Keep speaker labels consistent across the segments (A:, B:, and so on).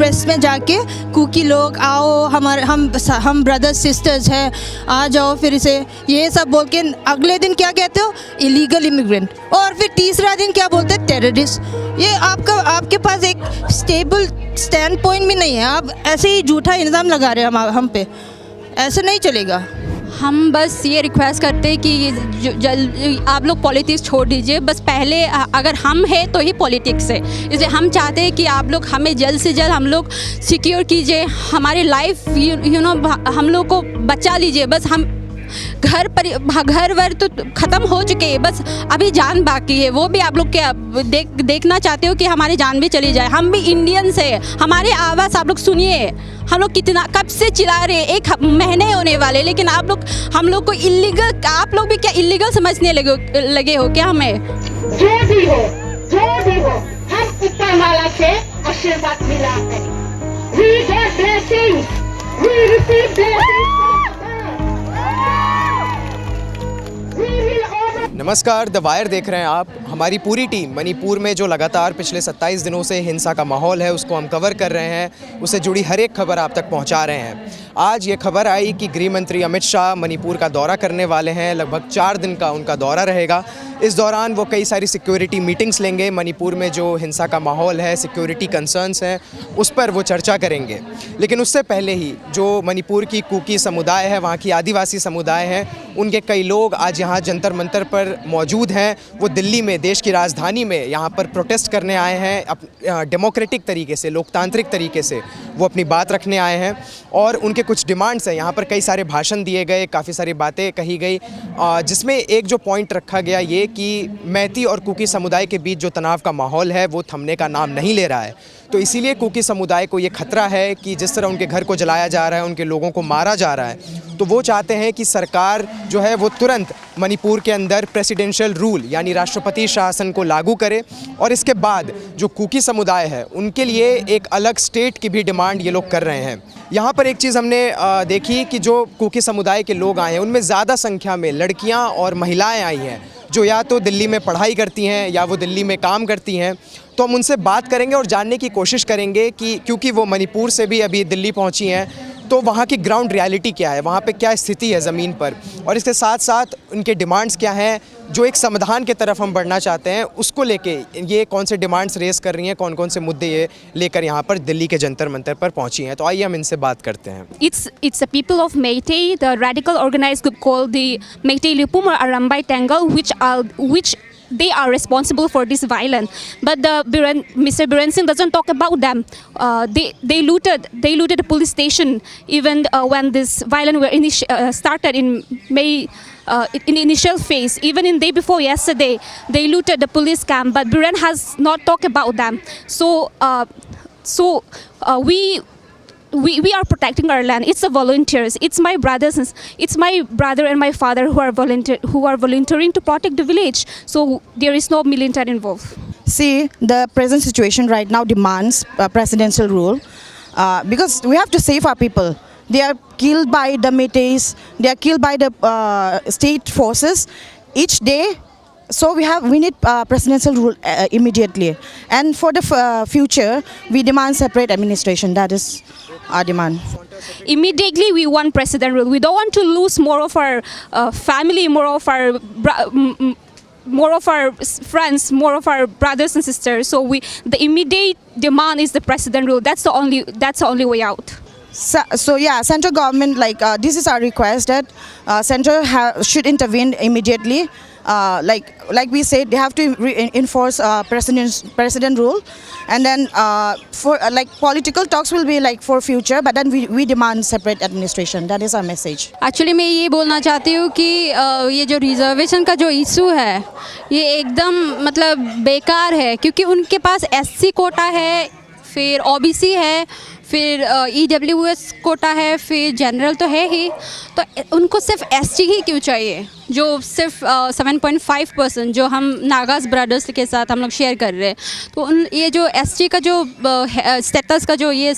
A: Press में जाके cookie लोग आओ, हम ब्रदर्स सिस्टर्स हैं, आ जाओ, फिर इसे ये सब बोल के अगले दिन क्या कहते हो, इलीगल इमिग्रेंट, और फिर तीसरा दिन क्या बोलते हैं, टेररिस्ट। ये आपके पास एक स्टेबल स्टैंड पॉइंट भी नहीं है, आप ऐसे ही झूठा इल्ज़ाम लगा रहे हैं हम पे, ऐसे नहीं चलेगा।
B: हम बस ये रिक्वेस्ट करते हैं कि आप लोग पॉलिटिक्स छोड़ दीजिए, बस पहले अगर हम हैं तो ही पॉलिटिक्स है, इसलिए हम चाहते हैं कि आप लोग हमें जल्द से जल्द हम लोग सिक्योर कीजिए, हमारी लाइफ यू नो हम लोग को बचा लीजिए। बस हम घर वर तो ख़त्म हो चुके हैं, बस अभी जान बाकी है, वो भी आप लोग क्या देखना चाहते हो कि हमारी जान भी चली जाए। हम भी इंडियंस है, हमारी आवाज़ आप लोग सुनिए। हम लोग कितना कब से चिल्ला रहे हैं, 1 महीने होने वाले, लेकिन आप लोग हम लोग को इलीगल, आप लोग भी क्या इलीगल समझने लगे हो क्या हमें?
C: जो भी हो हम ऊपर वाला से आशीर्वाद मिला है। We get blessings, we receive blessings।
D: नमस्कार, द वायर देख रहे हैं आप। हमारी पूरी टीम मणिपुर में जो लगातार पिछले 27 दिनों से हिंसा का माहौल है उसको हम कवर कर रहे हैं, उससे जुड़ी हर एक खबर आप तक पहुंचा रहे हैं। आज ये खबर आई कि गृह मंत्री अमित शाह मणिपुर का दौरा करने वाले हैं, लगभग 4 दिन का उनका दौरा रहेगा। इस दौरान वो कई सारी सिक्योरिटी मीटिंग्स लेंगे, मणिपुर में जो हिंसा का माहौल है, सिक्योरिटी कंसर्न्स हैं, उस पर वो चर्चा करेंगे। लेकिन उससे पहले ही जो मणिपुर की कुकी समुदाय है, वहाँ की आदिवासी समुदाय है, उनके कई लोग आज यहाँ जंतर मंतर पर मौजूद हैं। वो दिल्ली में, देश की राजधानी में, यहाँ पर प्रोटेस्ट करने आए हैं, डेमोक्रेटिक तरीके से, लोकतांत्रिक तरीके से वो अपनी बात रखने आए हैं। और उनके कुछ डिमांड्स हैं, यहाँ पर कई सारे भाषण दिए गए, काफ़ी सारी बातें कही गई, जिसमें एक जो पॉइंट रखा गया ये कि मैती और कुकी समुदाय के बीच जो तनाव का माहौल है वो थमने का नाम नहीं ले रहा है। तो इसीलिए कुकी समुदाय को ये खतरा है कि जिस तरह उनके घर को जलाया जा रहा है, उनके लोगों को मारा जा रहा है, तो वो चाहते हैं कि सरकार जो है वो तुरंत मणिपुर के अंदर प्रेसिडेंशियल रूल यानी राष्ट्रपति शासन को लागू करे, और इसके बाद जो कुकी समुदाय है उनके लिए एक अलग स्टेट की भी डिमांड ये लोग कर रहे हैं। यहाँ पर एक चीज़ हमने देखी कि जो कुकी समुदाय के लोग आए हैं उनमें ज़्यादा संख्या में लड़कियाँ और महिलाएँ आई हैं, जो या तो दिल्ली में पढ़ाई करती हैं या वो दिल्ली में काम करती हैं। तो हम उनसे बात करेंगे और जानने की कोशिश करेंगे कि क्योंकि वो मणिपुर से भी अभी दिल्ली पहुंची हैं, तो वहाँ की ग्राउंड रियलिटी क्या है, वहाँ पे क्या स्थिति है ज़मीन पर, और इसके साथ साथ उनके डिमांड्स क्या हैं, जो एक समाधान की तरफ हम बढ़ना चाहते हैं उसको लेके ये कौन से डिमांड्स रेस कर रही हैं, कौन कौन से मुद्दे ये लेकर यहाँ पर दिल्ली के जंतर मंतर पर पहुँची हैं। तो आइए हम इनसे बात करते हैं।
B: It's a people of Meitei, the radical organized group called the Meitei Lipuma Arambai Tangal, which they are responsible for this violence. But Mr. Biren Singh doesn't talk about them. They looted the police station even when this violence were started in May. In the initial phase, even in day before yesterday, they looted the police camp. But Biren has not talked about them. So we are protecting our land. It's the volunteers. It's my brothers. It's my brother and my father who are volunteering to protect the village. So there is no military involved.
A: See, the present situation right now demands a presidential rule because we have to save our people. They are killed by the Meiteis. They are killed by the state forces each day. So we need presidential rule immediately. And for the future, we demand separate administration. That is our demand.
B: Immediately, we want president rule. We don't want to lose more of our family, more of our friends, more of our brothers and sisters. So the immediate demand is the president rule. That's the only way out.
A: So yeah, central government, this is our request that central should intervene immediately. Like we said, they have to enforce president rule, and then for political talks will be for future, but then we demand separate administration. That is our message.
B: Actually मैं ये बोलना चाहती हूँ कि ये जो reservation का जो इशू है ये एकदम मतलब बेकार है, क्योंकि उनके पास SC कोटा है, फिर OBC है, फिर EWS कोटा है, फिर जनरल तो है ही, तो उनको सिर्फ ST ही क्यों चाहिए, जो सिर्फ 7.5% जो हम नागास ब्रदर्स के साथ हम लोग शेयर कर रहे हैं। तो ये जो ST का जो स्टेटस का जो ये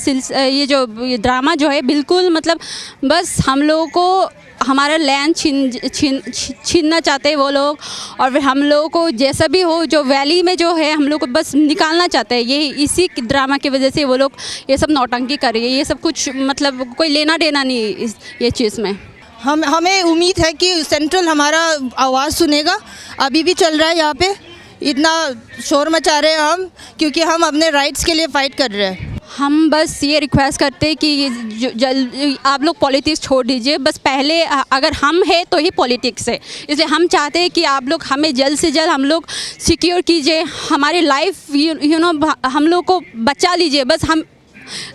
B: ड्रामा जो है बिल्कुल मतलब बस हम लोगों को हमारा लैंड छीनना चाहते हैं वो लोग। और फिर हम लोगों को जैसा भी हो, जो वैली में जो है हम लोग को बस निकालना चाहते हैं। ये इसी ड्रामा की वजह से वो लोग ये सब नौटंकी कर रही है। ये सब कुछ मतलब कोई लेना देना नहीं ये चीज़ में।
E: हमें उम्मीद है कि सेंट्रल हमारा आवाज़ सुनेगा। अभी भी चल रहा है यहाँ पे, इतना शोर मचा रहे हैं हम, क्योंकि हम अपने राइट्स के लिए फ़ाइट कर रहे हैं।
B: हम बस ये रिक्वेस्ट करते हैं कि आप लोग पॉलिटिक्स छोड़ दीजिए। बस पहले अगर हम हैं तो ही पॉलिटिक्स है। इसलिए हम चाहते हैं कि आप लोग हमें जल्द से जल्द हम लोग सिक्योर कीजिए, हमारी लाइफ हम लोग को बचा लीजिए। बस हम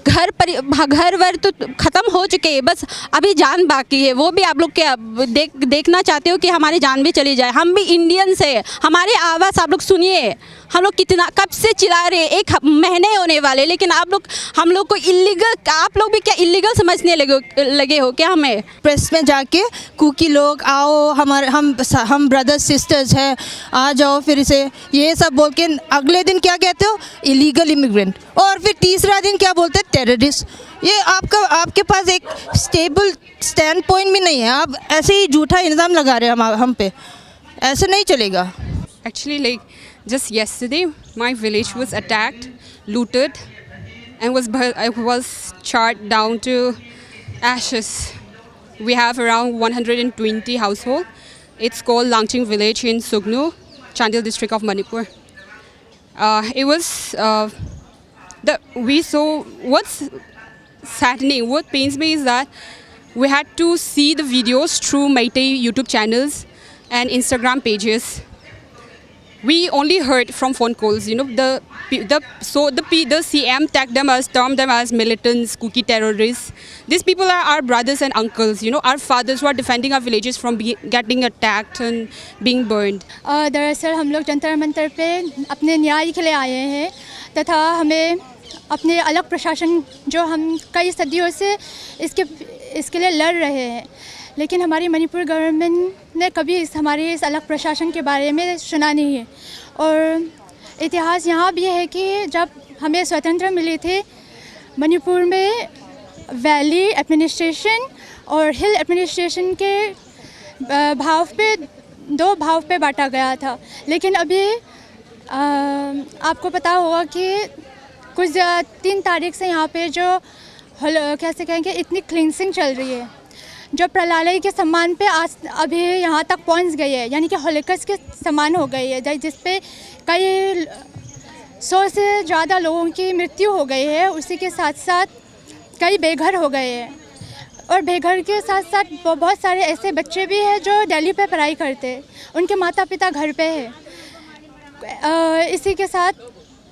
B: घर वर तो ख़त्म हो चुके हैं, बस अभी जान बाकी है। वो भी आप लोग क्या देखना चाहते हो कि हमारी जान भी चली जाए। हम भी इंडियंस है, हमारी आवाज़ आप लोग सुनिए। हम लोग कितना कब से चिल्ला रहे हैं, 1 महीने होने वाले, लेकिन हम लोग को इलीगल, आप लोग भी क्या इलीगल समझने लगे हो क्या हमें?
E: प्रेस में जाके कुकी लोग आओ, हम ब्रदर्स सिस्टर्स हैं, आ जाओ फिर से, ये सब बोल के अगले दिन क्या कहते हो, इलीगल इमिग्रेंट, और फिर तीसरा दिन क्या बोलते हैं, टेररिस्ट। ये आपके पास एक स्टेबल स्टैंड पॉइंट भी नहीं है। आप ऐसे ही झूठा इल्ज़ाम लगा रहे हैं हम पे, ऐसे नहीं चलेगा।
F: Actually, like just yesterday, my village was attacked, looted, and was charred down to ashes. We have around 120 households. It's called Langching village in Sugnu, Chandil district of Manipur. It was what's saddening, what pains me is that we had to see the videos through Meitei YouTube channels and Instagram pages. We only heard from phone calls, the CM termed them as militants, cookie terrorists. These people are our brothers and uncles, our fathers who are defending our villages from getting attacked and being burned.
G: दरअसल हम लोग जंतर मंतर पे अपने न्याय के लिए आए हैं, तथा हमें अपने अलग प्रशासन, जो हम कई सदियों से इसके लिए लड़ रहे हैं, लेकिन हमारी मणिपुर गवर्नमेंट ने कभी हमारे इस अलग प्रशासन के बारे में सुना नहीं है। और इतिहास यहाँ भी है कि जब हमें स्वतंत्रता मिली थी, मणिपुर में वैली एडमिनिस्ट्रेशन और हिल एडमिनिस्ट्रेशन के दो भाव पे बांटा गया था। लेकिन अभी आपको पता होगा कि कुछ 3 तारीख से यहाँ पे जो कैसे कहेंगे, इतनी क्लींसिंग चल रही है, जो प्रलय के सम्मान पे आज अभी यहाँ तक पहुँच गई है, यानी कि होलिकस के समान हो गई है, जिस पे कई 100 से ज़्यादा लोगों की मृत्यु हो गई है। उसी के साथ साथ कई बेघर हो गए हैं, और बेघर के साथ साथ बहुत सारे ऐसे बच्चे भी हैं जो दिल्ली पे पढ़ाई करते हैं, उनके माता पिता घर पे है। इसी के साथ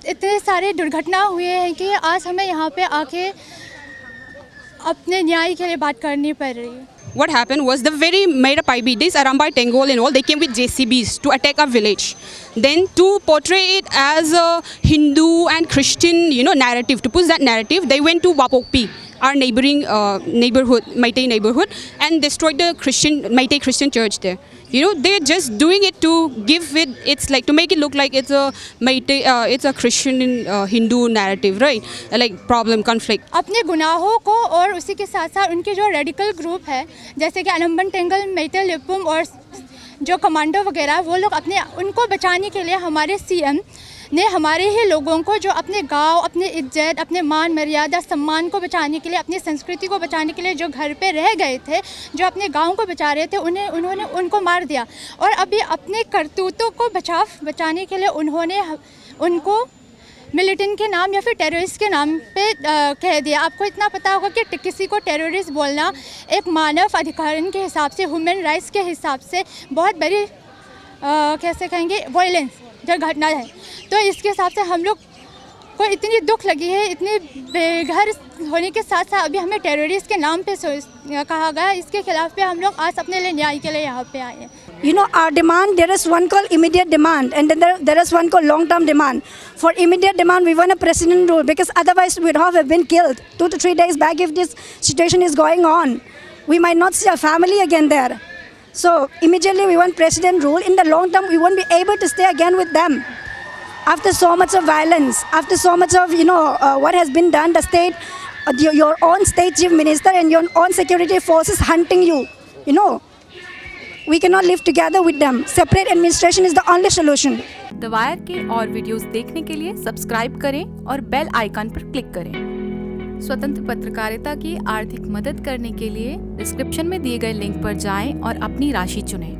G: इतने सारे दुर्घटना हुए हैं कि आज हमें यहाँ पे आके अपने न्याय के लिए बात करनी पड़ रही है।
F: What happened was the very Meirapai, this Arambai Tengol and all, they came with JCBs to attack our village. Then to portray it as a Hindu and Christian, narrative, to push that narrative, they went to Wapokpi, our neighboring neighborhood, Meitei neighborhood, and destroyed the Meitei Christian church there. They're just doing it to give it, it's like to make it look like it's a Meitei, it's a Christian Hindu narrative, right? Like problem, conflict.
G: अपने गुनाहों को और उसी के साथ साथ उनके जो रेडिकल ग्रुप है, जैसे कि अनम्बन टेंगल, मेइतेई लिपुम और जो कमांडो वगैरह, वो लोग उनको बचाने के लिए हमारे सीएम ने हमारे ही लोगों को, जो अपने गांव, अपने इज्जत, अपने मान मर्यादा सम्मान को बचाने के लिए, अपनी संस्कृति को बचाने के लिए जो घर पे रह गए थे, जो अपने गांव को बचा रहे थे, उन्होंने उनको मार दिया। और अभी अपने करतूतों को बचाने के लिए उन्होंने उनको मिलिटेंट के नाम या फिर टेररिस्ट के नाम पे कह दिया। आपको इतना पता होगा कि किसी को टेररिस्ट बोलना एक मानव अधिकारों के हिसाब से, ह्यूमन राइट्स के हिसाब से बहुत बड़ी कैसे कहेंगे, वायलेंस जो घटना है। तो इसके हिसाब से हम लोग को इतनी दुख लगी है, इतनी बेघर होने के साथ साथ अभी हमें टेररिस्ट के नाम पे कहा गया। इसके खिलाफ पे हम लोग आज अपने लिए न्याय के लिए यहाँ पे आए हैं।
H: Our demand, there is one called immediate demand, and then there is one called long-term demand. For immediate demand, we want a president rule, because otherwise we'd have been killed 2 to 3 days back if this situation is going on. We might not see our family again there. So immediately we want president rule. In the long term, we won't be able to stay again with them. After so much of violence, after so much of, what has been done, the state, your own state chief minister and your own security forces hunting you You know, we cannot live together with them. Separate administration is the only solution.
I: The wire के और videos देखने के लिए subscribe करें और bell icon पर click करें। स्वतंत्र पत्रकारिता की आर्थिक मदद करने के लिए डिस्क्रिप्शन में दिए गए लिंक पर जाएं और अपनी राशि चुनें।